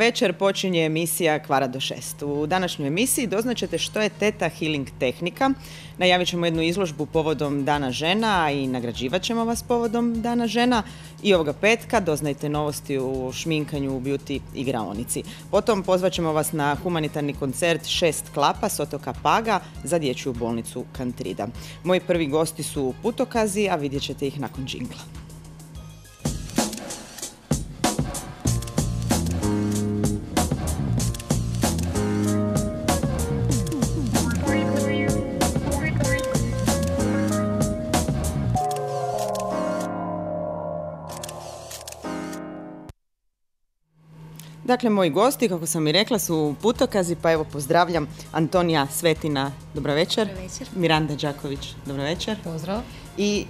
večer, počinje emisija Kvara do 6. U današnjoj emisiji doznaćete što je Theta Healing tehnika. Najavit ćemo jednu izložbu povodom Dana žena i nagrađivat ćemo vas povodom Dana žena. I ovoga petka doznajte novosti u šminkanju, u beauty igraonici. Potom pozvat ćemo vas na humanitarni koncert 6 klapa s otoka Paga za dječju bolnicu Kantrida. Moji prvi gosti su putokazi, a vidjet ćete ih nakon džingla. Dakle, moji gosti, kako sam i rekla, su putokazi, pa evo pozdravljam Antonija Svetina, dobro večer. Dobro večer. Miranda Đaković, dobro večer. Pozdrav. I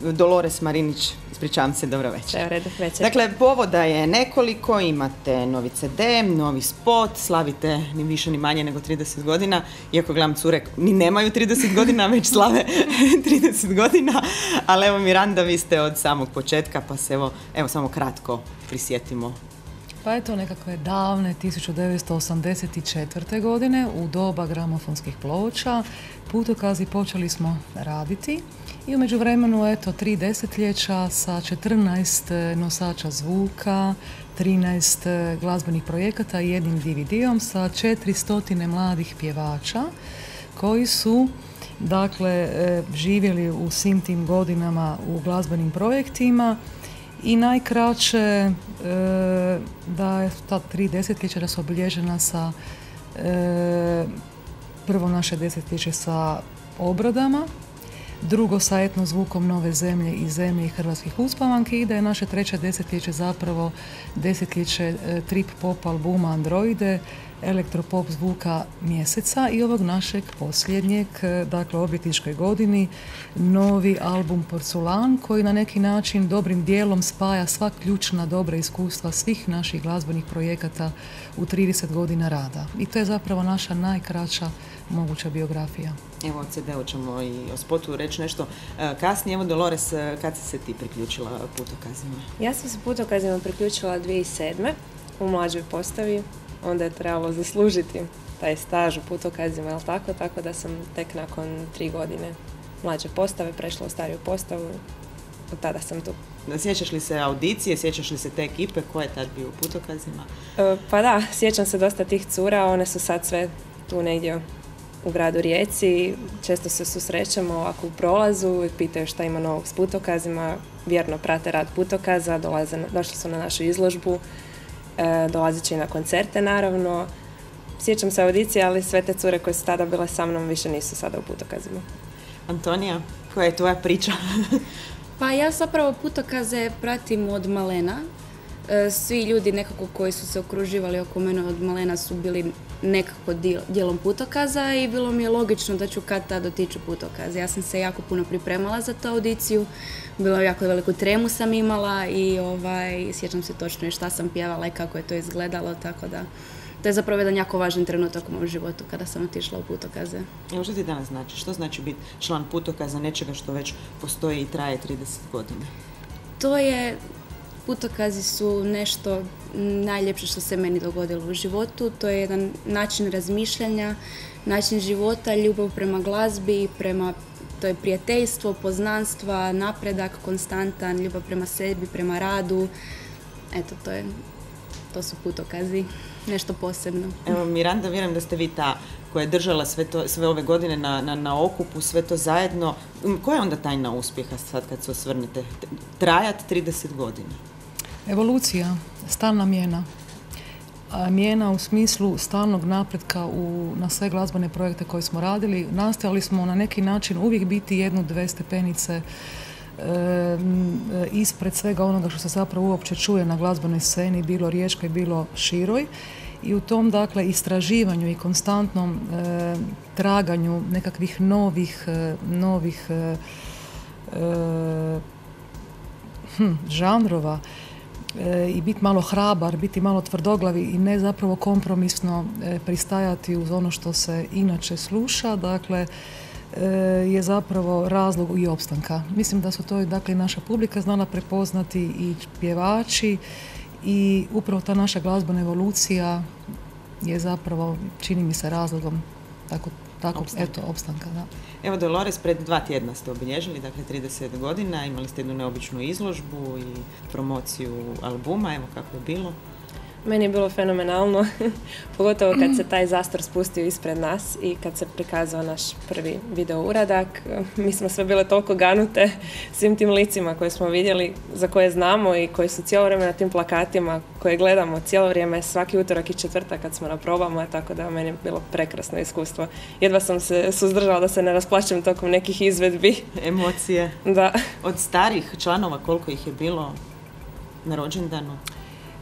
Dolores Marinić, ispričavam se, dobro večer. Sve u redu, večer. Dakle, povoda je nekoliko, imate novi CD, novi spot, slavite ni više ni manje nego 30 godina, iako gledam cure ni nemaju 30 godina, već slave 30 godina, ali evo Miranda, vi ste od samog početka, pa se evo samo kratko prisjetimo. Pa je to nekakve davne 1984. godine u doba gramofonskih ploča. Putokazi počeli smo raditi i u međuvremenu 3 desetljeća sa 14 nosača zvuka, 13 glazbenih projekata i jednim DVD-om sa 400 mladih pjevača koji su živjeli u svim tim godinama u glazbenim projektima. I najkraće da je ta 3 desetljeća da su obilježena sa prvo naše desetljeće sa obradama, drugo sa etnozvukom Nove zemlje i zemlje i hrvatskih uspavanki i da je naše treće desetljeće zapravo desetljeće trip pop albuma Androide, elektropop zvuka mjeseca i ovog našeg posljednjeg, dakle obljetničkoj godini, novi album Porculan koji na neki način dobrim dijelom spaja sva ključna dobra iskustva svih naših glazbenih projekata u 30 godina rada. I to je zapravo naša najkraća moguća biografija. Evo, o CD-u ćemo i o spotu reći nešto kasnije. Evo, Dolores, kad si se ti priključila putokazima? Ja sam se putokazima priključila 2007. u mlađoj postavi. Onda je trebalo zaslužiti taj staž u putokazima, jel tako da sam tek nakon 3 godine mlađe postave prešla u stariju postavu. Od tada sam tu. Sjećaš li se audicije, sjećaš li se te ekipe, ko je tad bio u putokazima? Pa da, sjećam se dosta tih cura, one su sad sve tu negdje u gradu Rijeci. Često se susrećemo ovako u prolazu i pitaju šta ima novog s putokazima, vjerno prate rad putokaza, došli su na našu izložbu. Dolazit će i na koncerte, naravno. Sjećam se audicije, ali sve te cure koje su tada bile sa mnom više nisu sada u putokazima. Antonija, koja je tvoja priča? Pa ja zapravo putokaze pratim od malena. Svi ljudi nekako koji su se okruživali oko mene od malena su bili nekako dijelom putokaza i bilo mi je logično da ću kad tad otići u putokaze. Ja sam se jako puno pripremala za tu audiciju, bilo jako veliku tremu sam imala i sjećam se točno i šta sam pjevala i kako je to izgledalo, tako da to je zapravo jedan jako važan trenutak u mom životu kada sam otišla u putokaze. Evo što ti danas znači? Što znači biti član putokaza, nečega što već postoji i traje 30 godina? Putokazi su nešto najljepše što se meni dogodilo u životu. To je jedan način razmišljanja, način života, ljubav prema glazbi, to je prijateljstvo, poznanstva, napredak konstantan, ljubav prema sebi, prema radu. Eto, to su putokazi, nešto posebno. Evo, Miranda, vjerujem da ste vi ta koja je držala sve ove godine na okupu, sve to zajedno. Koja je onda tajna uspjeha sad kad se osvrnete? Trajat 30 godina? Evolucija, stalna mijena. Mijena u smislu stalnog napretka na sve glazbene projekte koje smo radili. Nastojali smo na neki način uvijek biti 1-2 stepenice ispred svega onoga što se zapravo uopće čuje na glazbenoj sceni, bilo riječkoj, bilo široj. I u tom, istraživanju i konstantnom traganju nekakvih novih žanrova i biti malo hrabar, biti malo tvrdoglavi i ne zapravo kompromisno pristajati uz ono što se inače sluša, je zapravo razlog i opstanka. Mislim da su to i naša publika znala prepoznati i pjevači i upravo ta naša glazbena evolucija je zapravo, čini mi se, razlogom opstanka. Da. Evo, Dolores, pred 2 tjedna ste obilježili, dakle 30 godina, imali ste jednu neobičnu izložbu i promociju albuma, evo kako je bilo. Meni je bilo fenomenalno, pogotovo kad se taj zastor spustio ispred nas i kad se prikazao naš prvi video uradak. Mi smo sve bile toliko ganute svim tim licima koje smo vidjeli, za koje znamo i koji su cijelo vrijeme na tim plakatima, koje gledamo cijelo vrijeme, svaki utorak i četvrtak kad smo na probama, tako da meni je bilo prekrasno iskustvo. Jedva sam se suzdržala da se ne rasplačem tokom nekih izvedbi. Emocije. Da. Od starih članova koliko ih je bilo na rođendanu?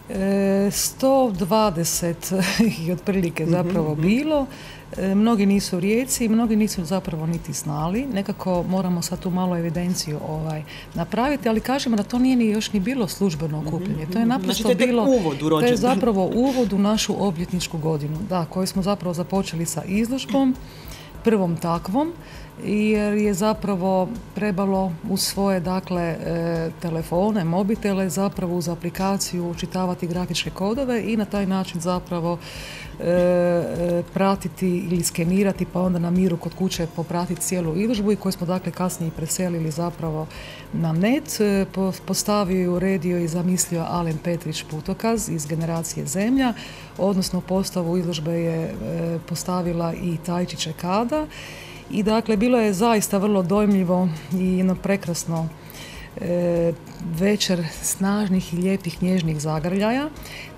120 ih otprilike zapravo bilo. Mnogi nisu u Rijeci, mnogi nisu zapravo niti znali. Nekako moramo sad tu malo evidenciju napraviti, ali kažemo da to nije još ni bilo službeno okupljanje. To je naprosto bilo, to je zapravo uvod u našu obljetničku godinu, da, koju smo zapravo započeli sa izložbom, prvom takvom, jer je zapravo trebalo uz svoje telefone, mobitele, zapravo uz aplikaciju učitavati grafičke kodove i na taj način zapravo pratiti ili skenirati, pa onda na miru kod kuće popratiti cijelu izložbu, i koju smo dakle kasnije preselili zapravo na net. Postavio i uredio i zamislio Alen Petrić Putokaz iz generacije Zemlja, odnosno postavu izložbe je postavila i Tajči Čekada. I dakle, bilo je zaista vrlo dojmljivo i jedno prekrasno večer snažnih i lijepih nježnih zagrljaja.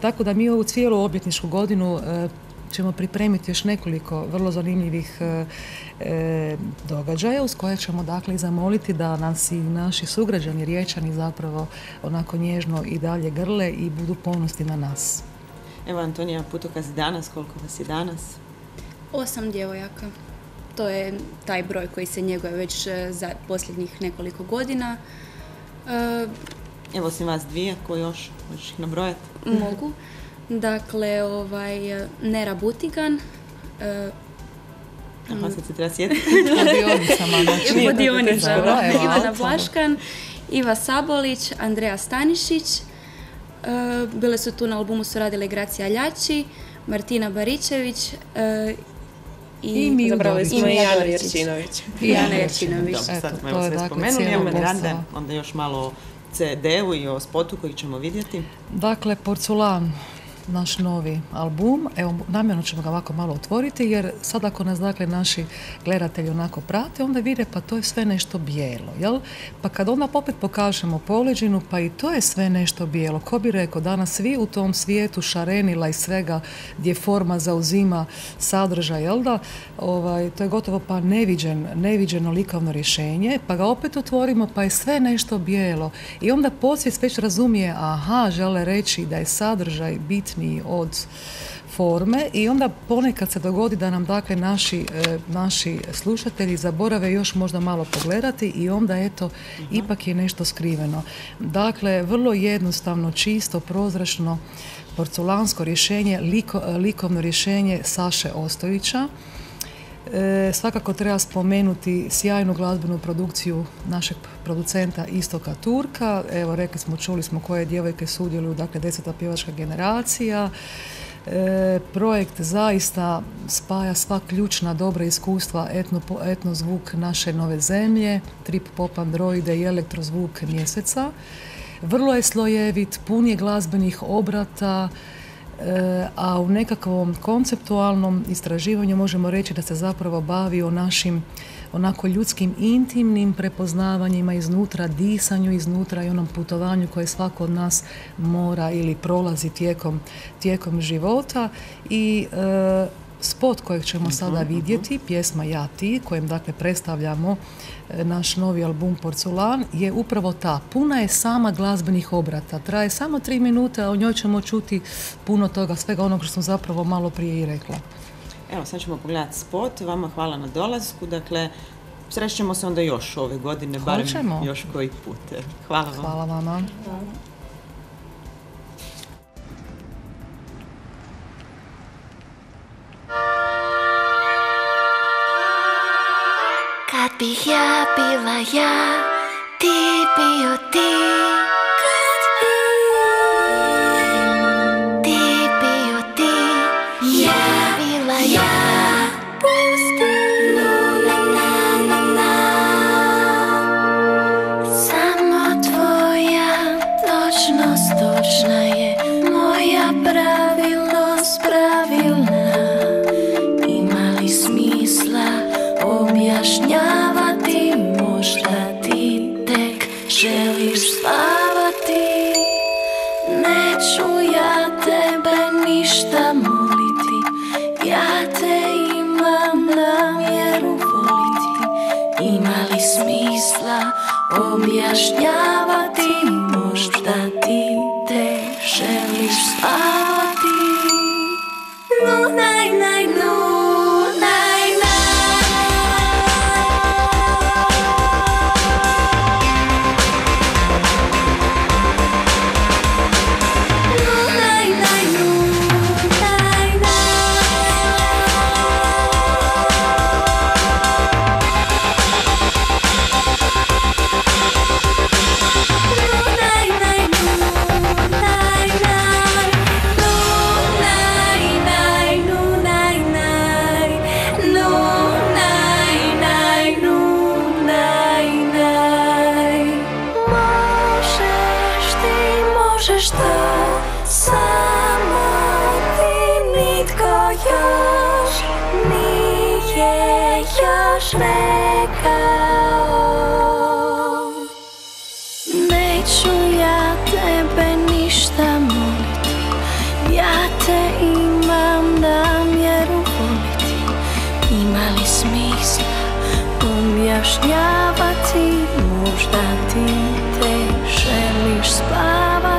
Tako da mi ovu cijelu obljetničku godinu ćemo pripremiti još nekoliko vrlo zanimljivih događaja uz koje ćemo dakle i zamoliti da nas i naši sugrađani Riječani zapravo onako nježno i dalje grle i budu ponosni na nas. Evo, Antonija Putokaz, danas, koliko vas je danas? 8 djevojaka. To je taj broj koji se njeguje već za posljednjih nekoliko godina. Evo, osim vas dvije, ko još? Možeš ih nabrojati? Mogu. Dakle, Nera Butigan. Aha, sad se treba sjetiti. Po dionicama. Ivana Blaškan, Iva Sabolić, Andreja Stanišić. Bile su tu na albumu, su radile Gracija Ljači, Martina Baričević, i zabrali smo i Jana Jerčinović. Jana Jerčinović. Sad smo sve spomenuli. Evo, Miranda, onda još malo o CD-u i o spotu koji ćemo vidjeti. Dakle, Porculan, naš novi album. Evo, namjerno ćemo ga ovako malo otvoriti, jer sad ako nas dakle naši gledatelji onako prate, onda vide pa to je sve nešto bijelo, jel? Pa kad onda opet pokažemo poleđinu, pa i to je sve nešto bijelo. Ko bi rekao, danas svi u tom svijetu šarenila i svega gdje forma zauzima sadržaj, jel da? To je gotovo pa neviđeno likovno rješenje, pa ga opet otvorimo, pa je sve nešto bijelo. I onda podsvijest već razumije, aha, žele reći da je sadržaj bitniji od forme, i onda ponekad se dogodi da nam dakle naši slušatelji zaborave još možda malo pogledati i onda eto ipak je nešto skriveno. Dakle, vrlo jednostavno, čisto, prozračno, porculansko rješenje, likovno rješenje Saše Ostojića. Svakako treba spomenuti sjajnu glazbenu produkciju našeg producenta Istoka Turka. Evo, čuli smo koje djevojke sudjeluju, dakle 10. pjevačka generacija. Projekt zaista spaja sva ključna dobra iskustva, etnozvuk naše nove zemlje, trip pop androide i elektrozvuk mjeseca. Vrlo je slojevit, pun je glazbenih obrata, a u nekakvom konceptualnom istraživanju možemo reći da se zapravo bavi o našim onako ljudskim intimnim prepoznavanjima iznutra, disanju iznutra i onom putovanju koje svako od nas mora ili prolazi tijekom života. I spot kojeg ćemo sada vidjeti, pjesma Ja ti, kojem dakle predstavljamo naš novi album Porculan, je upravo ta. Puna je sama glazbenih obrata. Traje samo 3 minute, a u njoj ćemo čuti puno toga, svega onog što sam zapravo malo prije i rekla. Evo, sad ćemo pogledati spot. Vama hvala na dolasku. Dakle, srećemo se onda još ove godine, barem još koji put. Hvala vam. Hvala vama. Kad bih ja bila ja, ti bio ti. Kad bih Samo tvoja točnost točna je, moja pravilnost pravilna. Ima li smisla objašnjavati, možda ti tek želiš spavati. Neću ja tebe ništa moliti, ja te imam namjeru voliti. Ima li smisla objašnjavati, možda ti tek želiš spavati. No, naj, naj, no, naj, neću ja tebe ništa moliti, ja te imam namjeru voliti. Ima li smisla objašnjavati, možda ti tek želiš spavati.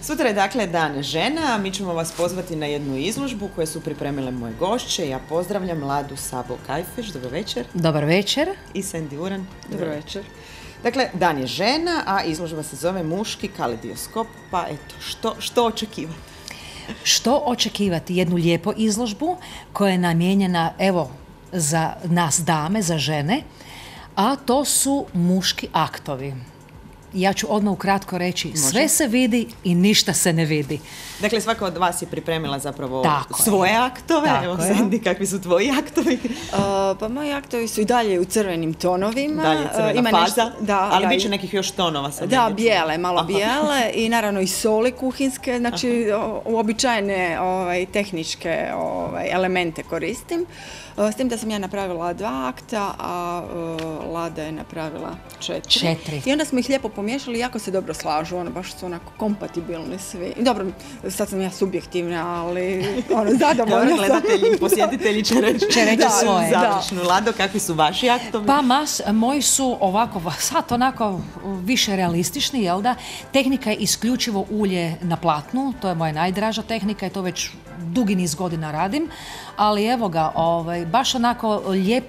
Sutra je dakle Dan žena, mi ćemo vas pozvati na jednu izložbu koju su pripremile moje gošće. Ja pozdravljam Ladu Sabo Kajfeš, dobro večer. Dobar večer. I Sandy Uran, Dobro večer. Dakle, Dan je žena, a izložba se zove Muški kaleidoskop, pa eto, što očekivati? Što očekivati? Jednu lijepu izložbu koja je namijenjena, evo, za nas dame, za žene, a to su muški aktovi. Ja ću odmah ukratko reći, sve se vidi i ništa se ne vidi. Dakle, svaka od vas je pripremila zapravo Tako svoje aktove. Tako Evo, je. Sandy, kakvi su tvoji aktovi? Pa moji aktovi su i dalje u crvenim tonovima. Dalje crvena Ima faza, nešto, ali bit će nekih još tonova. Sam da, negdje bijele, čula. malo Aha. bijele i naravno i soli kuhinske, znači uobičajene tehničke elemente koristim. S tim da sam ja napravila 2 akta, a Lada je napravila 4. I onda smo ih lijepo pomiješali i jako se dobro slažu, baš su onako kompatibilni svi. Dobro, sad sam ja subjektivna, ali zadovoljna Dobro, sam. gledatelji i posjetitelji će reći svoje. Završnu. Lado, kakvi su vaši aktovi? Pa moji su ovako, sad onako više realistični, jel da? Tehnika je isključivo ulje na platnu, to je moja najdraža tehnika i to već dugi niz godina radim, ali evo ga, baš onako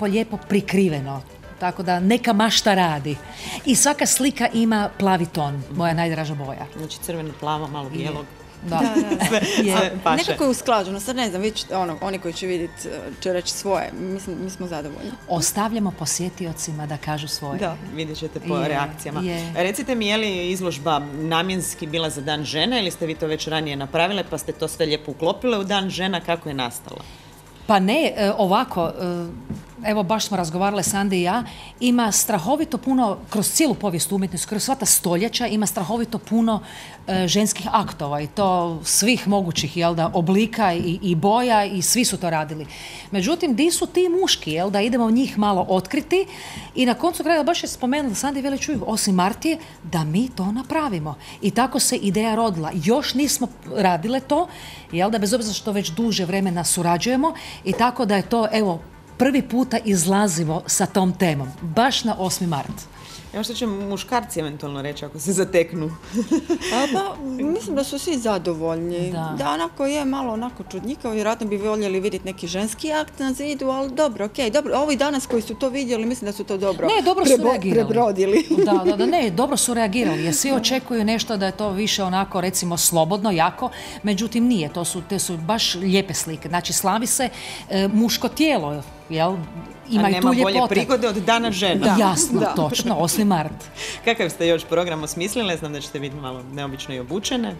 lijepo prikriveno. Tako da neka mašta radi. I svaka slika ima plavi ton, moja najdraža boja. Znači crveno, plavo, malo bijelog. Da. Sve paše. Nekako je usklađeno, sad ne znam, oni koji će vidjeti će reći svoje, mislim, mi smo zadovoljni. Ostavljamo posjetiocima da kažu svoje. Da, vidjet ćete po reakcijama. Recite mi, je li izložba namjenski bila za Dan žena ili ste vi to već ranije napravile pa ste to sve lijepo uklopile u Dan žena, kako je nastala? Pa ne, ovako, evo baš smo razgovarale Sandi i ja, ima strahovito puno, kroz cijelu povijest umjetnosti, kroz sva ta stoljeća, ima strahovito puno ženskih aktova i to svih mogućih, jel da, oblika i boja i svi su to radili. Međutim, di su ti muški, jel da, idemo njih malo otkriti i na koncu kraja baš je spomenula Sandi veli čuj, osim Martije, da mi to napravimo. I tako se ideja rodila. Još nismo radile to, jel da, bez obzira što već duže vremena surađujemo i tako da je to, evo, prvi puta izlazimo sa tom temom, baš na 8. mart. Evo što će muškarci eventualno reći ako se zateknu? Pa, mislim da su svi zadovoljni. Da, onako je malo onako čudnjikavo, vjerojatno bi voljeli vidjeti neki ženski akt na zidu, ali dobro, okej, dobro. Ovi danas koji su to vidjeli, mislim da su to dobro prebrodili. Ne, dobro su reagirali, jer svi očekuju nešto da je to više onako, recimo, slobodno, jako, međutim nije, te su baš lijepe slike. Znači, slavi se muško tijelo, jel? A nema bolje prigode od Dana žena. Jasno, točno, 8. mart. Kakav ste još program osmislili? Znam da ćete biti malo neobično i obučene.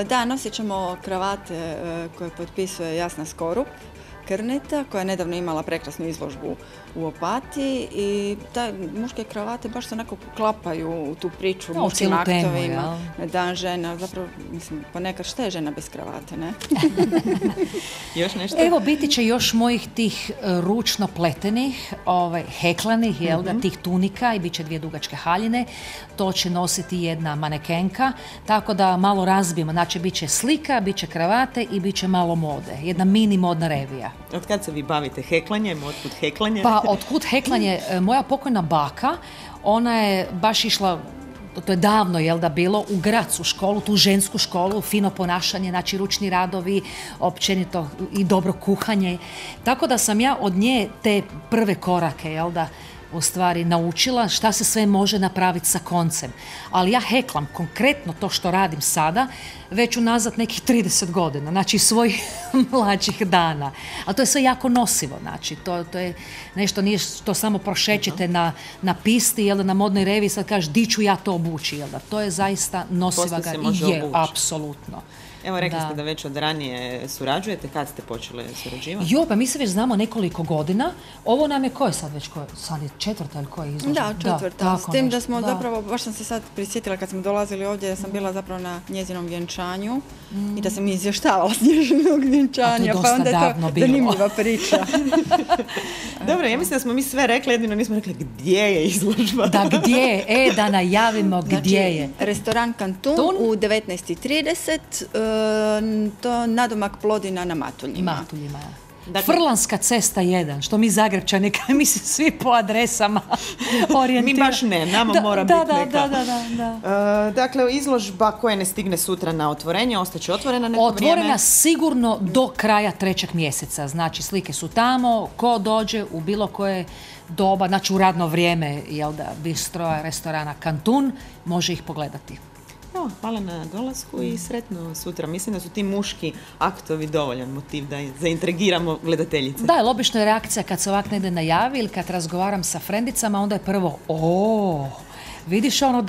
Da, nosit ćemo kravate koje potpisuje Jasna Skorup, Krneta, koja je nedavno imala prekrasnu izložbu u Opatiji i te muške kravate baš se onako uklapaju u tu priču muškim aktovima na Dan žena. Zapravo, mislim, ponekad šta je žena bez kravate, ne? Još nešto? Evo, biti će još mojih tih ručno pletenih, heklanih, jel da, tih tunika i bit će 2 dugačke haljine. To će nositi jedna manekenka, tako da malo razbijemo. Znači, bit će slika, bit će kravate i bit će malo mode. Jedna mini modna revija. Od kad se vi bavite heklanjem? Otkud heklanje? Pa, otkud heklanje? Moja pokojna baka, ona je baš išla, to je davno, jel da, bilo, u Gracu školu, tu žensku školu, fino ponašanje, znači ručni radovi, općenito i dobro kuhanje. Tako da sam ja od nje te prve korake, jel da, u stvari naučila šta se sve može napraviti sa koncem. Ali ja heklam konkretno to što radim sada već unazad nekih 30 godina, znači svojih mlađih dana. A to je sve jako nosivo, znači to je nešto, nije što samo prošećete na pisti, jel da, na modnoj reviji, sad kažeš di ću ja to obući, jel da, to je zaista nosiva ga i je, apsolutno. Evo, rekli ste da već od ranije surađujete. Kad ste počeli surađivati? Jo, pa mi se već znamo nekoliko godina. Ovo nam je koje sad već? Sad je 4. ili koje izložba? Da, 4. S tim da smo zapravo, baš sam se sad prisjetila kad smo dolazili ovdje, da sam bila zapravo na njezinom vjenčanju i da sam izvještavala s njezinog vjenčanja. Pa onda je to zanimljiva priča. Dobro, ja mislim da smo mi sve rekli, jedino nismo rekli gdje je izložba. Da, gdje je? Da najavimo gdje je. Restoran Kantun u 19:30. To nadomak Plodina na Matuljima. Dakle, Frlanska cesta 1, što mi Zagrebčani, mi se svi po adresama orijentiramo. Mi baš ne, nama mora biti neka. Dakle, izložba koja ne stigne sutra na otvorenje, ostaće otvorena neko vrijeme? Otvorena sigurno do kraja 3. mjeseca. Znači, slike su tamo, ko dođe u bilo koje doba, znači u radno vrijeme, jel da, bistroja, restorana Kantun, može ih pogledati. Evo, hvala na dolasku i sretno sutra. Mislim da su ti muški aktovi dovoljan motiv da zaintrigiramo gledateljice. Da, obično je reakcija kad se ovak negdje najavi ili kad razgovaram sa frendicama, onda je prvo, vidiš ono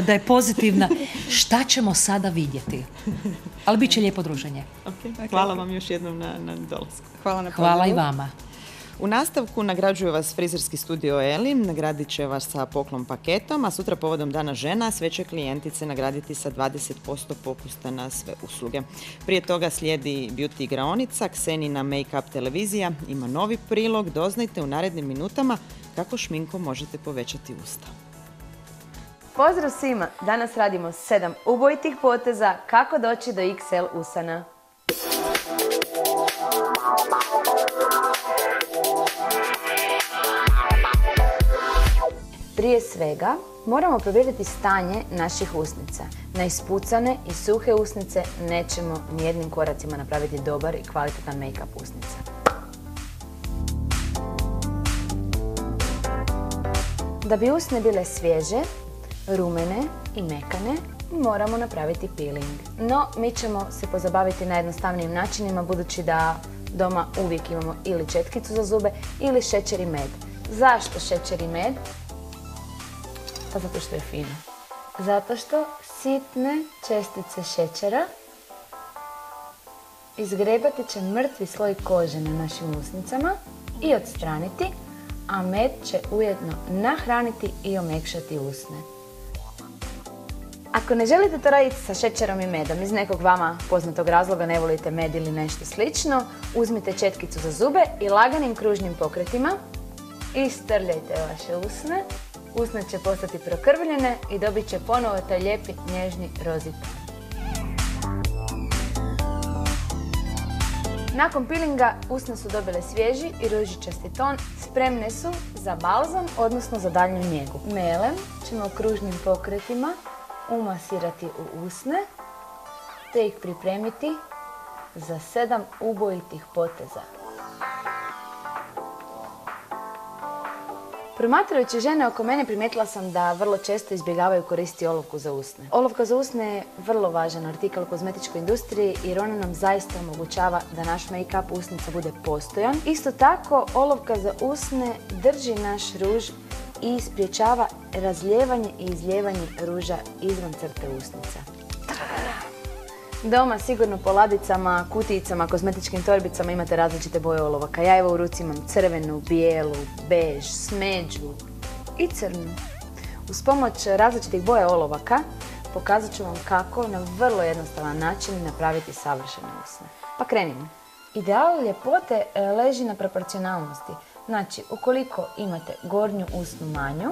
da je pozitivna, šta ćemo sada vidjeti? Ali bit će lijepo druženje. Hvala vam još jednom na dolasku. Hvala i vama. U nastavku nagrađuje vas frizerski studio Eli, nagradit će vas sa poklon paketom, a sutra povodom Dana žena sve će klijentice nagraditi sa 20% popusta na sve usluge. Prije toga slijedi beauty igraonica, Ksenina Make-up televizija ima novi prilog, doznajte u narednim minutama kako šminkom možete povećati usta. Pozdrav svima! Danas radimo 7 ubojitih poteza kako doći do XL usana. Prije svega, moramo provjeriti stanje naših usnica. Na ispucane i suhe usnice nećemo nijednim koracima napraviti dobar i kvalitetan make-up usnica. Da bi usne bile svježe, rumene i mekane, moramo napraviti peeling. No, mi ćemo se pozabaviti najjednostavnijim načinima budući da doma uvijek imamo ili četkicu za zube ili šećer i med. Zašto šećer i med? Pa zato što je fino. Zato što sitne čestice šećera izgrebati će mrtvi sloj kože na našim usnicama i odstraniti, a med će ujedno nahraniti i omekšati usne. Ako ne želite to raditi sa šećerom i medom, iz nekog vama poznatog razloga ne volite med ili nešto slično, uzmite četkicu za zube i laganim kružnim pokretima istrljajte vaše usne. Usne će postati prokrvljene i dobit će ponovo taj lijepi, nježni rozi ton. Nakon peelinga usne su dobile svježi i ružičasti ton, spremne su za balzam, odnosno za daljnju njegu. Melem ćemo kružnim pokretima umasirati u usne, te ih pripremiti za 7 ubojitih poteza. Promatrajući žene oko mene primijetila sam da vrlo često izbjegavaju koristiti olovku za usne. Olovka za usne je vrlo važan artikal u kozmetičkoj industriji jer ona nam zaista omogućava da naš make-up usnica bude postojan. Isto tako, olovka za usne drži naš ruž i spriječava razlijevanje i izlijevanje ruža izvan crte usnica. Doma sigurno po ladicama, kutijicama, kozmetičkim torbicama imate različite boje olovaka. Ja evo u ruci imam crvenu, bijelu, bež, smeđu i crnu. Uz pomoć različitih boja olovaka pokazat ću vam kako na vrlo jednostavan način napraviti savršene usne. Pa krenimo. Ideal ljepote leži na proporcionalnosti. Znači, ukoliko imate gornju usnu manju,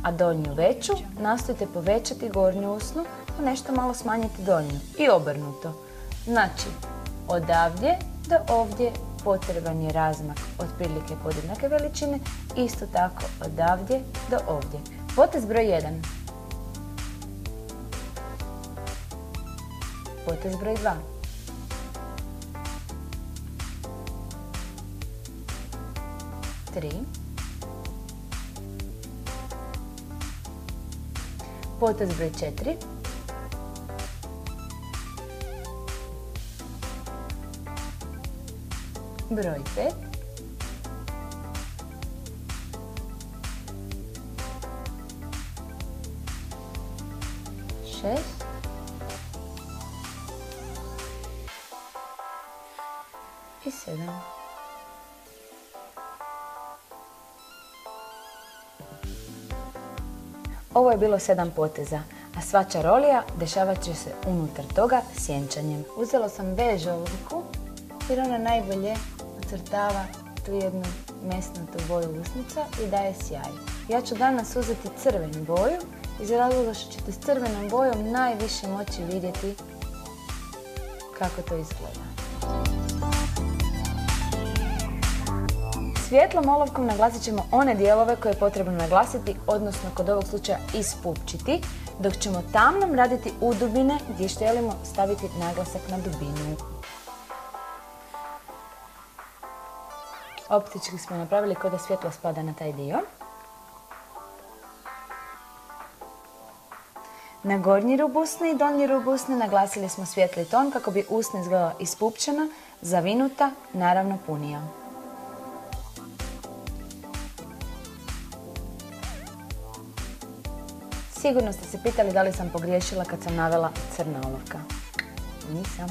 a donju veću, nastojite povećati gornju usnu, a nešto malo smanjiti donju. I obrnuto. Znači, odavdje do ovdje potreban je razmak otprilike podjednake veličine, isto tako odavdje do ovdje. Potez broj 1. Potez broj 2. Potez broj 4. Broj 5. Šest. I 7. Ovo je bilo 7 poteza, a sva čarolija dešavat će se unutar toga sjenčanjem. Uzela sam bež olovku jer ona najbolje ocrtava tu jednu mesnatu boju usnica i daje sjaj. Ja ću danas uzeti crvenu boju iz razloga što ćete s crvenom bojom najviše moći vidjeti kako to izgleda. Svijetlom olovkom naglasit ćemo one dijelove koje je potrebno naglasiti, odnosno kod ovog slučaja ispupčiti, dok ćemo tamnom raditi udubine gdje želimo staviti naglasak na dubinu. Optički smo napravili kao da svjetlo spada na taj dio. Na gornji rub usne i donji rub usne naglasili smo svijetli ton kako bi usna izgledala ispupčena, zavinuta, naravno punija. Sigurno ste se pitali da li sam pogriješila kad sam navela crna olovka. Nisam.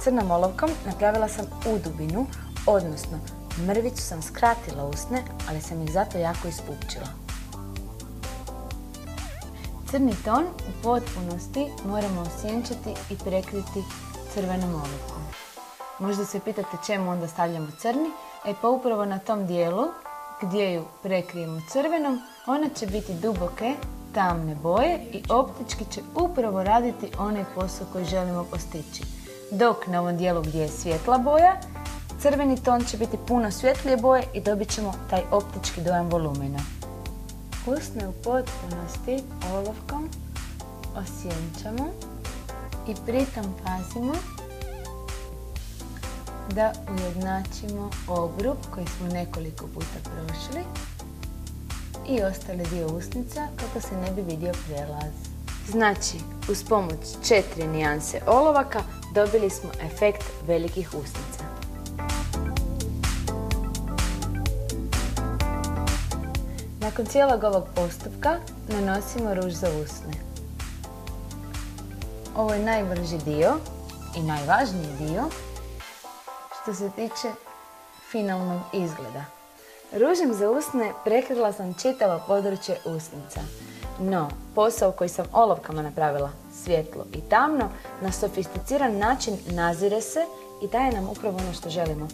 Crnom olovkom napravila sam udubinu, odnosno mrvicu sam skratila usne, ali sam ih zato jako ispupčila. Crni ton u potpunosti moramo osjenčati i prekriti crvenom olovkom. Možda se pitate čemu onda stavljamo crni, pa upravo na tom dijelu gdje ju prekrijemo crvenom, ona će biti duboke, tamne boje i optički će upravo raditi onaj posao koji želimo postići. Dok na ovom dijelu gdje je svjetla boja, crveni ton će biti puno svjetlije boje i dobit ćemo taj optički dojam volumena. Usne u potpunosti olovkom osjenčamo i pritom pazimo da ujednačimo obrub koji smo nekoliko puta prošli i ostali dio usnica kako se ne bi vidio prijelaz. Znači, uz pomoć 4 nijanse olovaka dobili smo efekt velikih usnica. Nakon cijelog ovog postupka nanosimo ruž za usne. Ovo je najbrži dio i najvažniji dio što se tiče finalnog izgleda. Ružem za usne prekrila sam čitavo područje usnica. No, posao koji sam olovkama napravila, svjetlo i tamno, na sofisticiran način nazire se i daje nam upravo ono što želimo.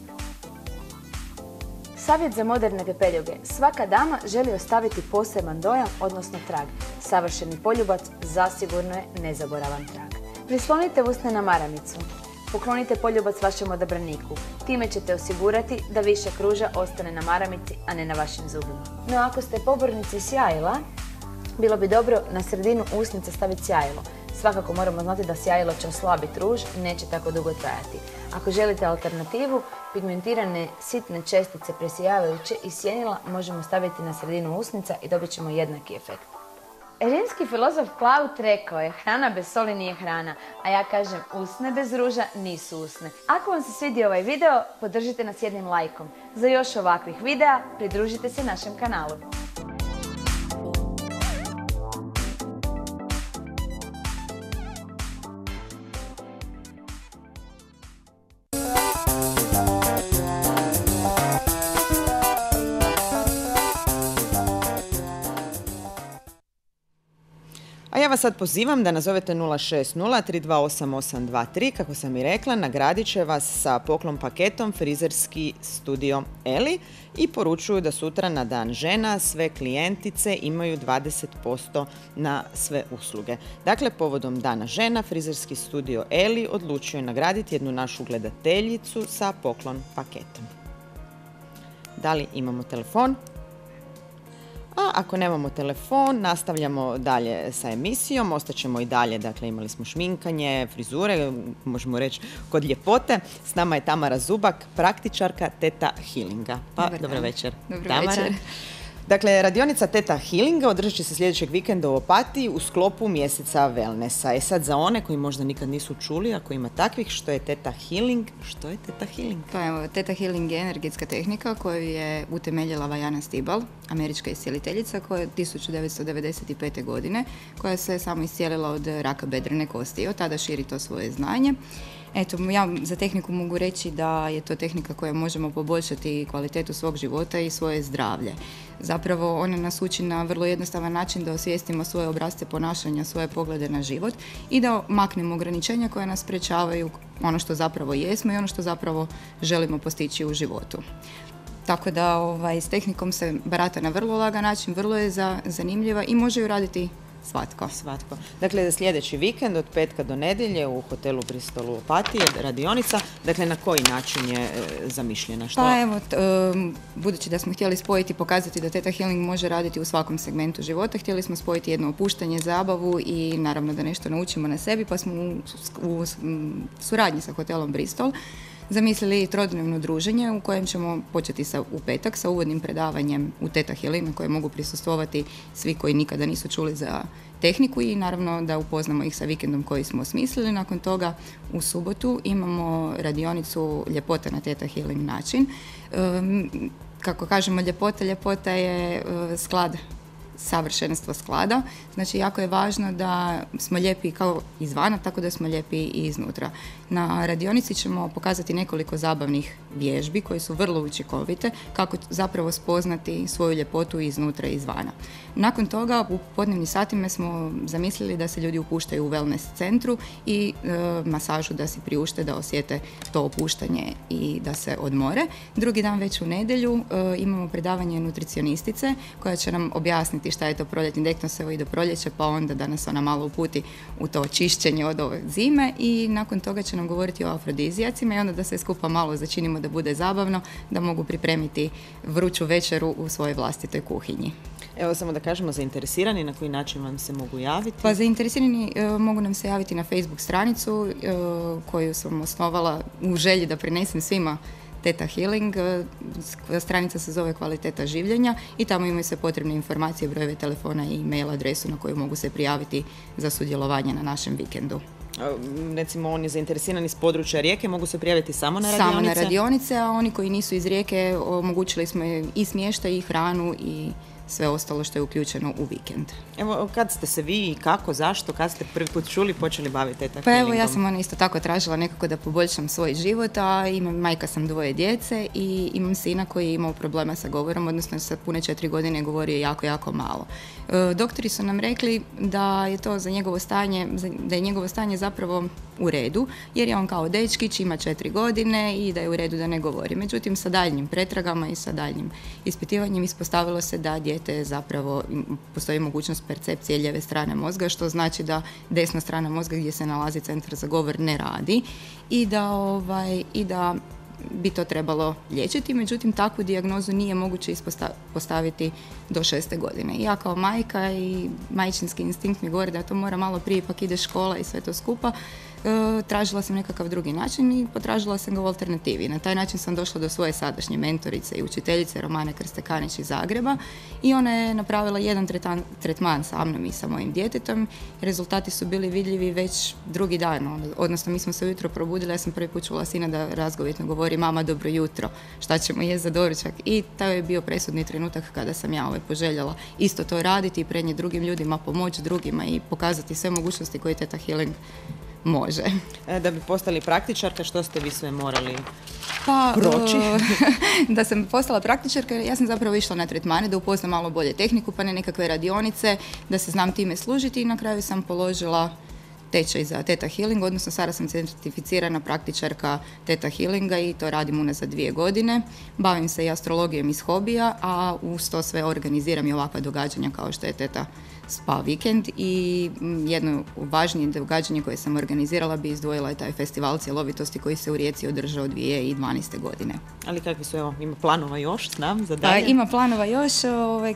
Savjet za moderne pepeljuge. Svaka dama želi ostaviti poseban dojam, odnosno trag. Savršeni poljubac zasigurno je nezaboravan trag. Prislonite usne na maramicu. Poklonite poljubac vašem odabraniku. Time ćete osigurati da višak ruža ostane na maramici, a ne na vašim zubima. No ako ste pobornici sjajila, bilo bi dobro na sredinu usnica staviti sjajilo. Svakako moramo znati da sjajilo će oslabiti ruž i neće tako dugo trajati. Ako želite alternativu, pigmentirane sitne čestice presijavajuće i sjenila možemo staviti na sredinu usnica i dobit ćemo jednaki efekt. Rimski filozof Plaut rekao je: hrana bez soli nije hrana, a ja kažem usne bez ruža nisu usne. Ako vam se svidio ovaj video, podržite nas jednim lajkom. Za još ovakvih videa pridružite se našem kanalu. A ja vas sad pozivam da nazovete 060-328-823, kako sam i rekla, nagradit će vas sa poklon paketom Frizerski studio Eli i poručuju da sutra na Dan žena sve klijentice imaju 20% na sve usluge. Dakle, povodom Dana žena, Frizerski studio Eli odlučio je nagraditi jednu našu gledateljicu sa poklon paketom. Da li imamo telefon? A ako nemamo telefon, nastavljamo dalje sa emisijom, ostaćemo i dalje, dakle imali smo šminkanje, frizure, možemo reći kod ljepote. S nama je Tamara Zubak, praktičarka Teta Healinga. Pa, dobro večer. Dobro večer. Dakle, radionica Teta Healinga održat će se sljedećeg vikenda u Opatiji u sklopu mjeseca wellnessa. Sad za one koji možda nikad nisu čuli, ako ima takvih, što je Teta Healing? Što je Teta Healing? Pa evo, Teta Healing je energetska tehnika koju je utemeljila Vajana Stibal, američka iscijeliteljica, koja je 1995. godine, koja se samo iscijelila od raka bedrene kosti i od tada širi to svoje znanje. Eto, ja za tehniku mogu reći da je to tehnika koja možemo poboljšati kvalitetu svog života i svoje zdravlje. Zapravo ona nas uči na vrlo jednostavan način da osvijestimo svoje obrasce ponašanja, svoje poglede na život i da maknemo ograničenja koja nas sprečavaju ono što zapravo jesmo i ono što zapravo želimo postići u životu. Tako da s tehnikom se barata na vrlo lagan način, vrlo je zanimljiva i može ju raditi svatko. Dakle, sljedeći vikend od petka do nedjelje u hotelu Bristol u Opatiji, radionica. Dakle, na koji način je zamišljena? Pa evo, budući da smo htjeli spojiti, pokazati da Teta Healing može raditi u svakom segmentu života, htjeli smo spojiti jedno opuštanje, zabavu i naravno da nešto naučimo na sebi, pa smo u suradnji sa hotelom Bristol zamislili trodnevno druženje u kojem ćemo početi u petak sa uvodnim predavanjem u Teta Healing na koje mogu prisustvovati svi koji nikada nisu čuli za tehniku i naravno da upoznamo ih sa vikendom koji smo osmislili. Nakon toga u subotu imamo radionicu ljepota na Teta Healing način. Kako kažemo ljepota je sklad, savršenstvo sklada. Znači, jako je važno da smo lijepi kao izvana, tako da smo lijepi i iznutra. Na radionici ćemo pokazati nekoliko zabavnih vježbi koje su vrlo učinkovite, kako zapravo spoznati svoju ljepotu iznutra i izvana. Nakon toga, u podnevnim satima smo zamislili da se ljudi upuštaju u wellness centru i masažu da si priušte, da osjete to opuštanje i da se odmore. Drugi dan, već u nedjelju, imamo predavanje nutricionistice koja će nam objasniti šta je to proljetni deknos, evo i do proljeća, pa onda da nas ona malo uputi u to čišćenje od ove zime i nakon toga će nam govoriti o afrodizijacima i onda da se skupa malo začinimo da bude zabavno, da mogu pripremiti vruću večeru u svojoj vlastitoj kuhinji. Evo samo da kažemo, zainteresirani na koji način vam se mogu javiti? Pa zainteresirani mogu nam se javiti na Facebook stranicu koju sam osnovala u želji da prinesem svima Teta Healing, stranica se zove Kvaliteta življenja i tamo imaju sve potrebne informacije, brojeve telefona i e-mail adresu na koju mogu se prijaviti za sudjelovanje na našem vikendu. Recimo, oni zainteresirani iz područja Rijeke mogu se prijaviti samo na radionice? Samo na radionice, a oni koji nisu iz Rijeke omogućili smo i smještaj i hranu i sve ostalo što je uključeno u vikend. Evo, kad ste se vi i kako, zašto, kad ste prvi put čuli, počeli baviti Teta Pa Healingom? evo, ja sam isto tako tražila nekako da poboljšam svoj život, a majka sam 2 djece i imam sina koji je imao problema sa govorom, odnosno sa pune 4 godine govorio jako, jako malo. Doktori su nam rekli da je to za njegovo stanje, da je njegovo stanje zapravo u redu, jer je on kao dečkić, ima 4 godine i da je u redu da ne govori. Međutim, sa daljnjim pretragama i sa daljnjim ispitivanjem ispostavilo se da dijete zapravo postoji mogućnost percepcije lijeve strane mozga, što znači da desna strana mozga gdje se nalazi centar za govor ne radi i da bi to trebalo liječiti, međutim takvu dijagnozu nije moguće postaviti do 6. godine. Ja kao majka i majčinski instinkt mi govori da to mora malo prije, ipak ide škola i sve to skupa. Tražila sam nekakav drugi način i potražila sam ga u alternativi. Na taj način sam došla do svoje sadašnje mentorice i učiteljice Romane Krstekanić iz Zagreba i ona je napravila jedan tretman sa mnom i sa mojim djetetom. Rezultati su bili vidljivi već drugi dan, odnosno mi smo se ujutro probudili, ja sam prvi put čula sina da razgovjetno govori mama dobro jutro, šta ćemo jesti za doručak, i taj je bio presudni trenutak kada sam ja poželjela isto to raditi i prenijeti drugim ljudima, pomoći drugima i pokazati sve mogućnosti koje Teta Healing može. Da bi postali praktičarka, što ste vi sve morali proći? Da sam postala praktičarka, ja sam zapravo išla na tretmane da upoznam malo bolje tehniku, pa ne nekakve radionice, da se znam time služiti i na kraju sam položila tečaj za Teta Healing, odnosno sada sam certificirana praktičarka Teta Healinga i to radim unazad 2 godine. Bavim se i astrologijom iz hobija, a uz to sve organiziram i ovakva događanja kao što je Teta Spa vikend i jedno važnije događanje koje sam organizirala bi izdvojila je taj festival cjelovitosti koji se u Rijeci održao 2012. godine. Ali kakvi su, evo, ima planova još, znam, za dalje? Ima planova još,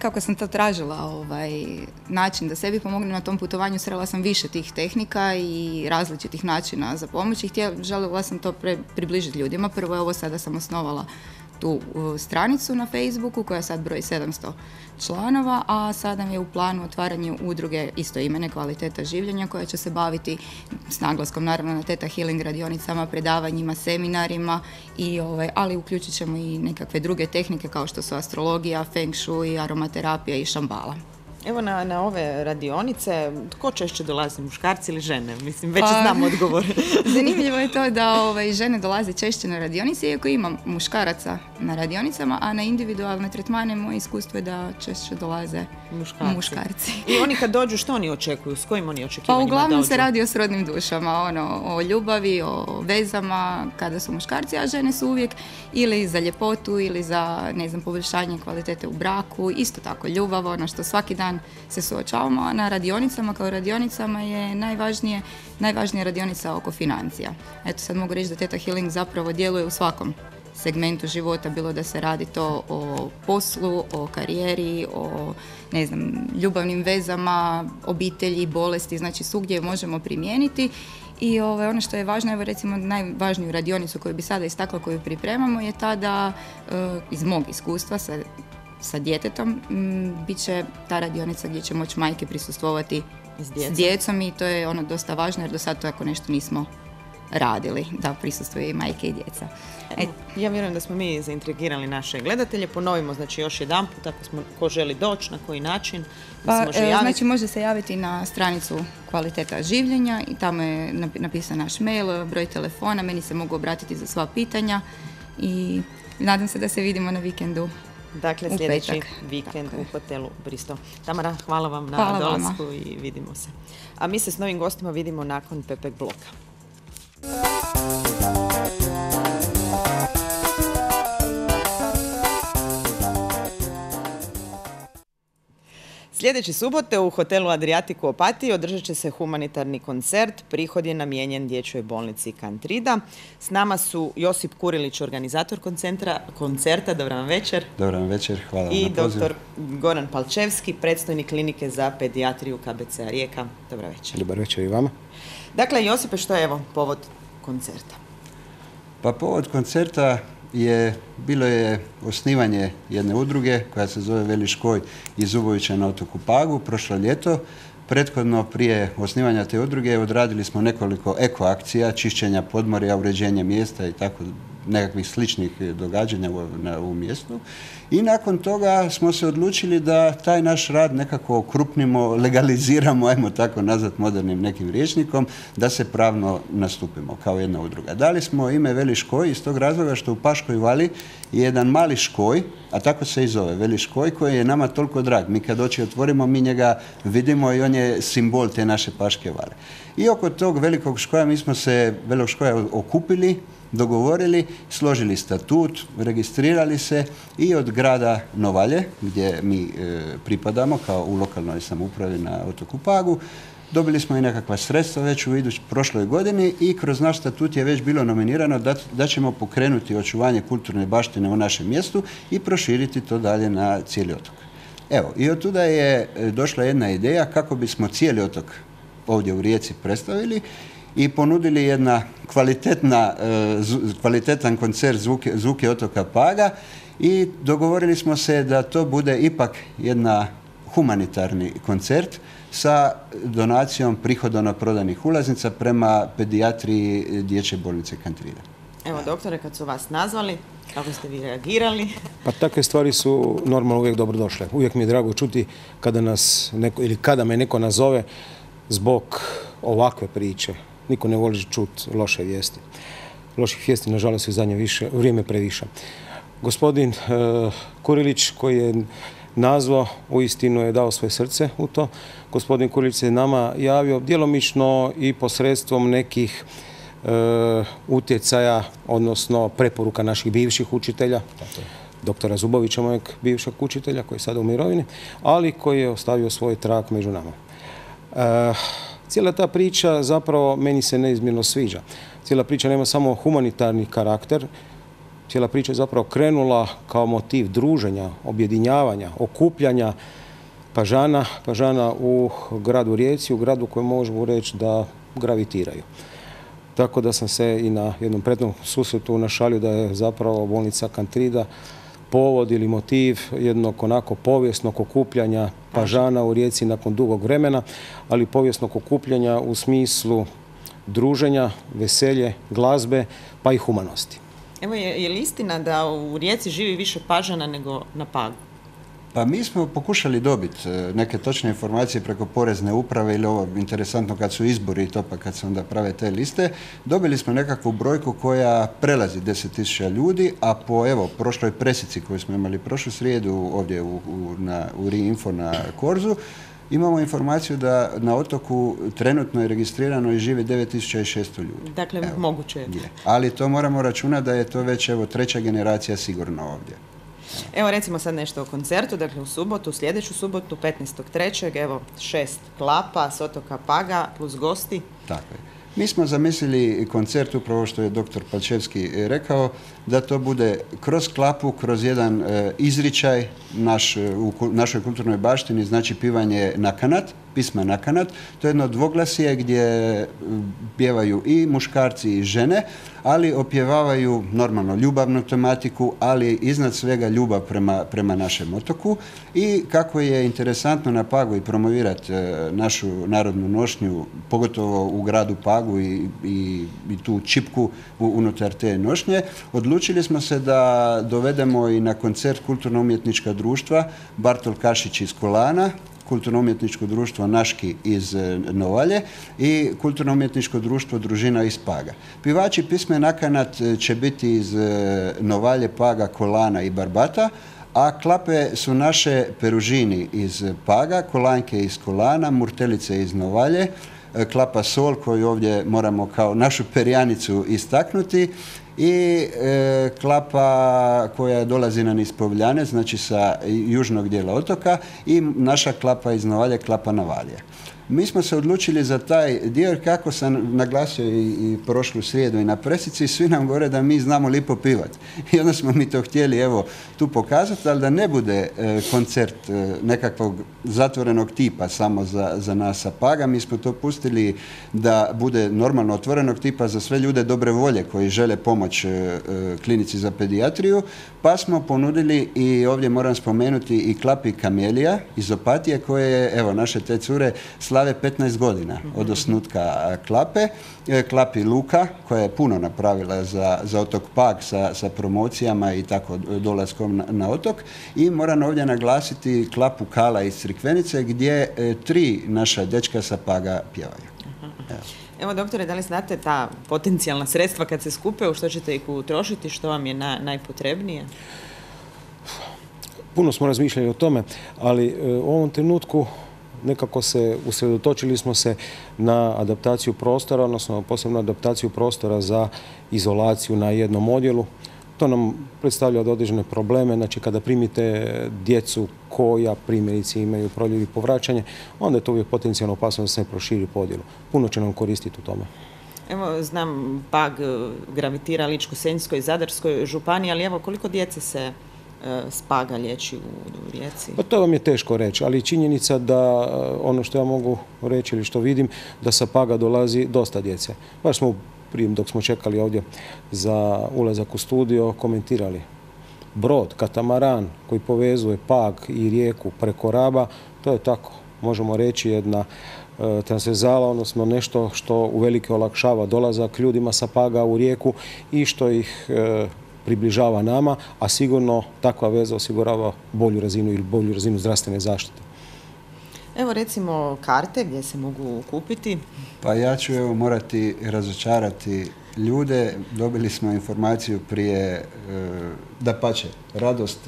kako sam to tražila način da sebi pomognem na tom putovanju, srela sam više tih tehnika i različitih načina za pomoć i željela sam to približiti ljudima. Prvo je ovo, sada sam osnovala tu stranicu na Facebooku koja sad broji 700 članova, a sada mi je u planu otvaranje udruge istoimene Kvaliteta življenja koja će se baviti s naglaskom naravno na Teta Healing radionicama, predavanjima, seminarima, ali uključit ćemo i nekakve druge tehnike kao što su astrologija, feng shui, aromaterapija i šambala. Evo na ove radionice, tko češće dolazi, muškarci ili žene? Mislim, već znam odgovor. Zanimljivo je to da žene dolaze češće na radionice, iako ima muškaraca na radionicama, a na individualne tretmane moje iskustvo je da češće dolaze muškarci. I oni kad dođu, što oni očekuju? S kojim oni očekivanjima dođu? Pa uglavnom se radi o srodnim dušama, o ljubavi, o vezama, kada su muškarci, a žene su uvijek ili za ljepotu ili za, poboljšanje kvalitete u braku, isto tako ljubav, što svaki dan se suočavamo, a na radionicama kao radionicama je najvažnija radionica oko financija. Eto, sad mogu reći da Teta Healing zapravo djeluje u svakom segmentu života, bilo da se radi to o poslu, o karijeri, o ljubavnim vezama, obitelji, bolesti, znači svugdje možemo primijeniti. I ono što je važno, evo recimo najvažniju radionicu koju bi sada istakla, koju pripremamo, je ta da iz mog iskustva sa djetetom bit će ta radionica gdje će moći majke prisustvovati s djecom i to je dosta važno jer do sad to ako nešto nismo radili, da prisustvuju i majke i djeca. Ja vjerujem da smo mi zaintrigirali naše gledatelje. Ponovimo još jedan put, ko želi doći, na koji način se može javiti. Znači može se javiti na stranicu Kvaliteta življenja i tamo je napisan naš mail, broj telefona, meni se mogu obratiti za sva pitanja i nadam se da se vidimo na vikendu. Dakle, sljedeći vikend u hotelu Bristol. Tamara, hvala vam na dolasku i vidimo se. A mi se s novim gostima vidimo nakon Pepek bloka. Sljedeće subote u hotelu Adriatic u Opatiji održat će se humanitarni koncert. Prihod je namijenjen dječjoj bolnici Kantrida. S nama su Josip Kurilić, organizator koncerta. Dobar vam večer. Dobar vam večer, hvala vam na pozivu. I doktor Goran Palčevski, predstojnik klinike za pedijatriju KBC-a Rijeka. Dobar večer. Dobar večer i vama. Dakle, Josipe, što je povod koncerta? Pa povod koncerta bilo je osnivanje jedne udruge koja se zove Veli Škoj iz Zubovića na otoku Pagu prošlo ljeto. Prethodno prije osnivanja te udruge odradili smo nekoliko eko akcija, čišćenja podmorja, uređenja mjesta i tako nekakvih sličnih događanja u mjestu. I nakon toga smo se odlučili da taj naš rad nekako okrupnimo, legaliziramo, ajmo tako nazvat modernim nekim rječnikom, da se pravno nastupimo kao jedna udruga. Dali smo ime Veli Škoj iz tog razloga što u Paškoj Vali je jedan mali škoj, a tako se i zove, Veli Škoj, koji je nama toliko drag. Mi kad oči otvorimo, mi njega vidimo i on je simbol te naše Paške Vale. I oko tog velikog škoja mi smo se Velikog škoja okupili, dogovorili, složili statut, registrirali se i od grada Novalje, gdje mi pripadamo kao u lokalnoj samoupravi na otoku Pagu, dobili smo i nekakva sredstva već u prošloj godini i kroz naš statut je već bilo nominirano da ćemo pokrenuti očuvanje kulturne baštine u našem mjestu i proširiti to dalje na cijeli otok. Evo, i od tuda je došla jedna ideja kako bismo cijeli otok ovdje u Rijeci predstavili i ponudili jedna kvalitetan koncert Zvuke otoka Paga i dogovorili smo se da to bude ipak jedna humanitarni koncert sa donacijom prihodovno prodanih ulaznica prema pedijatriji Dječje bolnice Kantrida. Evo, doktore, kad su vas nazvali, kako ste vi reagirali? Pa takve stvari su normalno uvijek dobro došle. Uvijek mi je drago čuti kada nas neko, ili kada me neko nazove zbog ovakve priče. Niko ne voli čuti loše vijesti. Loših vijesti, nažalost, u zadnje vrijeme previše. Gospodin Kurilić, koji je nazvao, uistinu je dao svoje srce u to. Gospodin Kurilić se nama javio djelomično i posredstvom nekih utjecaja, odnosno preporuka naših bivših učitelja, doktora Zubovića, mojeg bivšeg učitelja, koji je sada u mirovini, ali koji je ostavio svoj trag među nama. Cijela ta priča zapravo meni se neizmjerno sviđa. Cijela priča nema samo humanitarni karakter, cijela priča je zapravo krenula kao motiv druženja, objedinjavanja, okupljanja Pažana u gradu Rijeci, u gradu koji možemo reći da gravitiraju. Tako da sam se i na jednom prethodnom susretu našalio da je zapravo bolnica Kantrida povod ili motiv jednog onako povijesnog okupljanja Pažana u Rijeci nakon dugog vremena, ali povijesnog okupljanja u smislu druženja, veselje, glazbe, pa i humanosti. Evo, je li istina da u Rijeci živi više Pažana nego na Pagu? Pa mi smo pokušali dobiti neke točne informacije preko porezne uprave ili ovo interesantno kad su izbori i to pa kad se onda prave te liste. Dobili smo nekakvu brojku koja prelazi 10.000 ljudi, a po evo prošloj presici koju smo imali prošlu srijedu ovdje u Ri-Info na Korzu, imamo informaciju da na otoku trenutno je registrirano i živi 9.600 ljudi. Dakle, evo, moguće je. Ali to moramo računati da je to već evo treća generacija sigurno ovdje. Evo recimo sad nešto o koncertu, dakle u subotu, sljedeću subotu, 15.3. evo 6 klapa s otoka Paga plus gosti. Tako je. Mi smo zamislili koncert, upravo što je doktor Palčevski rekao, da to bude kroz klapu, kroz jedan izričaj u našoj kulturnoj baštini, znači pivanje na kanat, pisma na kanat. To je jedno dvoglasje gdje pjevaju i muškarci i žene, ali opjevavaju normalno ljubavnu tematiku, ali iznad svega ljubav prema našem otoku. I kako je interesantno na Pagu i promovirati našu narodnu nošnju, pogotovo u gradu Pagu i tu čipku unutar te nošnje, odlučili smo se da dovedemo i na koncert kulturno-umjetnička društva Bartol Kašić iz Kolana, kulturno-umjetničko društvo Naški iz Novalje i kulturno-umjetničko društvo Družina iz Paga. Pivači pisme na kanat će biti iz Novalje, Paga, Kolana i Barbata, a klape su naše Peružini iz Paga, Kolanjke iz Kolana, Murtelice iz Novalje, klapa Sol koju ovdje moramo kao našu perjanicu istaknuti i klapa koja dolazi nam iz Povljane, znači sa južnog dijela otoka, i naša klapa iz Novalje, klapa Navalje. Mi smo se odlučili za taj dio, jer kako sam naglasio i prošlu srijedu i na presici, svi nam govore da mi znamo lipo pivati. I onda smo mi to htjeli tu pokazati, ali da ne bude koncert nekakvog zatvorenog tipa samo za nas sa Paga. Mi smo to pustili da bude normalno otvorenog tipa za sve ljude dobre volje koji žele pomoć klinici za pedijatriju, pa smo ponudili i ovdje moram spomenuti i Klapi Kamelija iz Opatije koje, evo, naše te cure slave 15 godina od osnutka Klape. Klapi Luka koja je puno napravila za otok Pag sa promocijama i tako dolaskom na otok. I moram ovdje naglasiti Klapu Kala iz Crikvenice gdje 3 naša dečka sa Paga pjevaju. Evo, doktore, da li znate ta potencijalna sredstva kad se skupe, u što ćete ih utrošiti, što vam je najpotrebnije? Puno smo razmišljali o tome, ali u ovom trenutku nekako usredotočili smo se na adaptaciju prostora, odnosno posebno adaptaciju prostora za izolaciju na jednom odjelu. To nam predstavlja određene probleme, znači kada primite djecu koja primjerice imaju proljev i povraćanje, onda je to uvijek potencijalno opasno da se ne proširi po odjelu. Puno će nam koristiti u tome. Evo, znam, Pag gravitira Ličko-senjskoj i Zadarskoj županiji, ali evo, koliko djece se s Paga liječi u Rijeci? Pa to vam je teško reći, ali činjenica da ono što ja mogu reći ili što vidim, da sa Paga dolazi dosta djece. Baš smo prije, dok smo čekali ovdje za ulazak u studio, komentirali brod, katamaran koji povezuje Pag i Rijeku preko Raba, to je tako, možemo reći, jedna transverzala, odnosno nešto što uvelike olakšava dolazak ljudima sa Paga u Rijeku i što ih približava nama, a sigurno takva veza osigurava bolju razinu zdravstvene zaštite. Evo, recimo, karte gdje se mogu kupiti? Pa ja ću morati razočarati ljude. Dobili smo informaciju prije, dapače, radost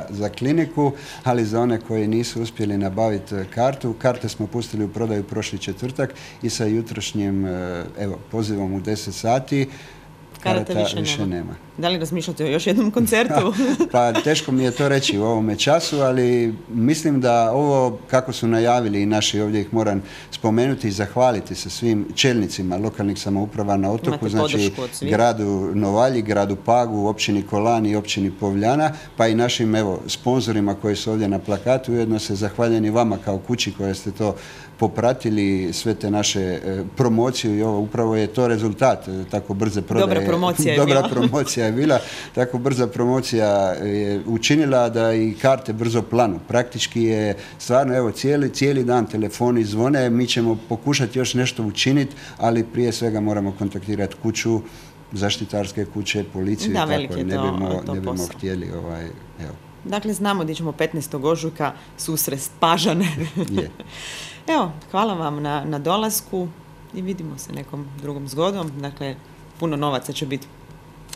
za kliniku, ali za one koji nisu uspjeli nabaviti kartu. Karte smo pustili u prodaju prošli četvrtak i sa jutrošnjim pozivom u 10 sati. Karata više nema. Da li razmišljate o još jednom koncertu? Pa teško mi je to reći u ovome času, ali mislim da ovo, kako su najavili i naši, ovdje ih moram spomenuti i zahvaliti se svim čelnicima lokalnih samouprava na otoku, znači gradu Novalji, gradu Pagu, općini Kolani i općini Povljana, pa i našim sponzorima koji su ovdje na plakatu. Ujedno se zahvaljujem i vama kao kući koje ste to popratili, sve te naše promociju i ovo upravo je to rezultat tako brze prodaje. Dobra promocija je bila, tako brza promocija je učinila da i karte brzo planu. Praktički je stvarno, cijeli dan telefoni zvone, mi ćemo pokušati još nešto učiniti, ali prije svega moramo kontaktirati kuću, zaštitarske kuće, policiju, da, tako ne bimo htjeli Dakle, znamo da ćemo 15. ožujka susrest Pažane. Evo, hvala vam na dolasku i vidimo se nekom drugom zgodom. Dakle, puno novaca će biti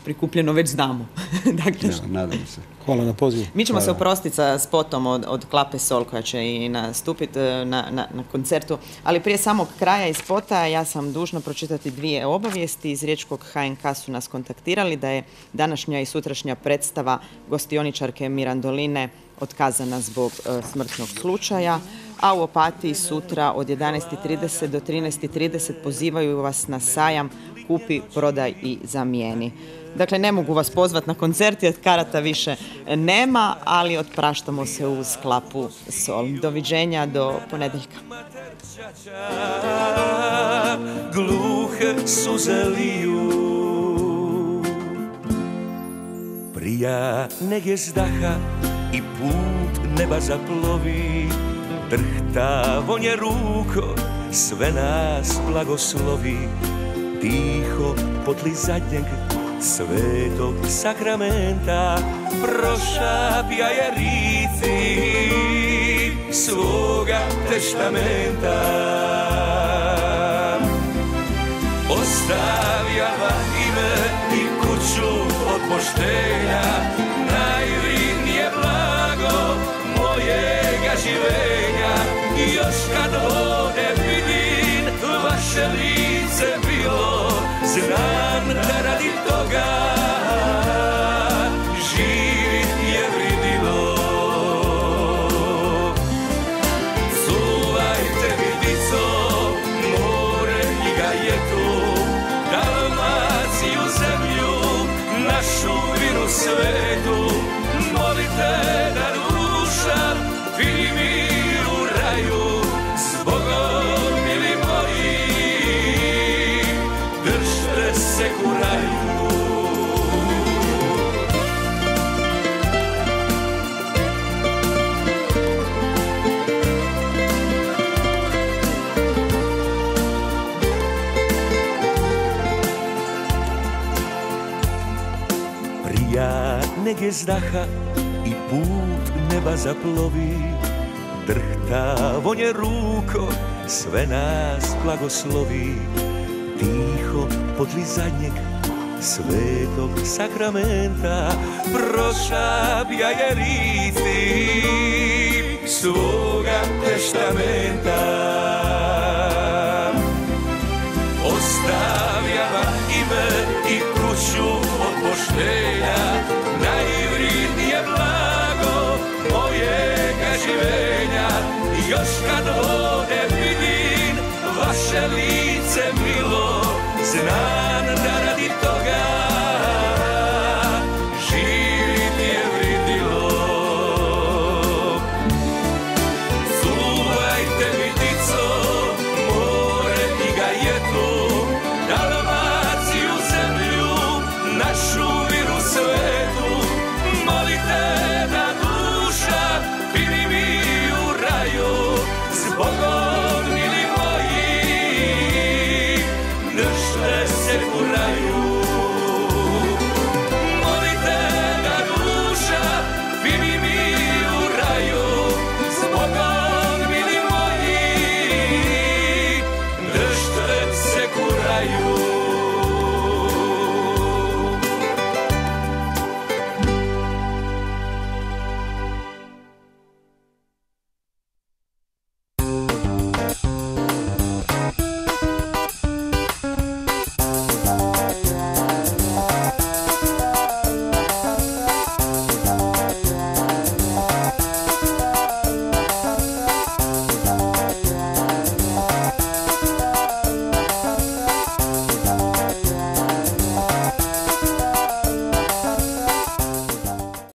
prikupljeno, već znamo. Dakle, nadam se. Hvala na pozivu. Mi ćemo se oprostiti sa spotom od Klape Sol koja će i nastupiti na koncertu, ali prije samog kraja i spota ja sam dužna pročitati 2 obavijesti. Iz riječkog HNK su nas kontaktirali da je današnja i sutrašnja predstava gostioničarke Mirandoline otkazana zbog smrtnog slučaja, a u Opatiji sutra od 11:30 do 13:30 pozivaju vas na sajam Kupi, prodaj i zamijeni. Dakle, ne mogu vas pozvati na koncert jer karata više nema, ali otpraštamo se uz Klapu Sol. Doviđenja do ponedjeljka. Gluhe suze liju, prija nege zdaha i put neba zaplovi, drhta vonje ruko, sve nas blagoslovi. Tiho potli zadnjeg svetog sakramenta prošapja je rici svoga teštamenta. Ostavljava ime i kuću od poštenja, najvrednije blago mojega živenja. I još kad ode vidim vaše lice bilo, znam da radi toga živit je vridilo. Čuvajte mi, dico, svetu, molite da duša vidi mir u raju, zbogom mili moji, držte se u raju. Neg je zdaha i put neba zaplovi, drhta vonje ruko, sve nas blagoslovi. Tiho podli zadnjeg svetog sakramenta prošabja je riti svoga teštamenta. Ostavlja vam ime i kuću od poštenja, najvrednije blago mojega živenja. Još kad ovdje vidim vaše lice milo, znam da radi toga živit je vridilo. Čuvajte mi dico, more i gajetu, Dalmaciju zemlju, našu viru svetu. Molite da duša vidi mi u raju, zbogom mili moji, držte se u raju.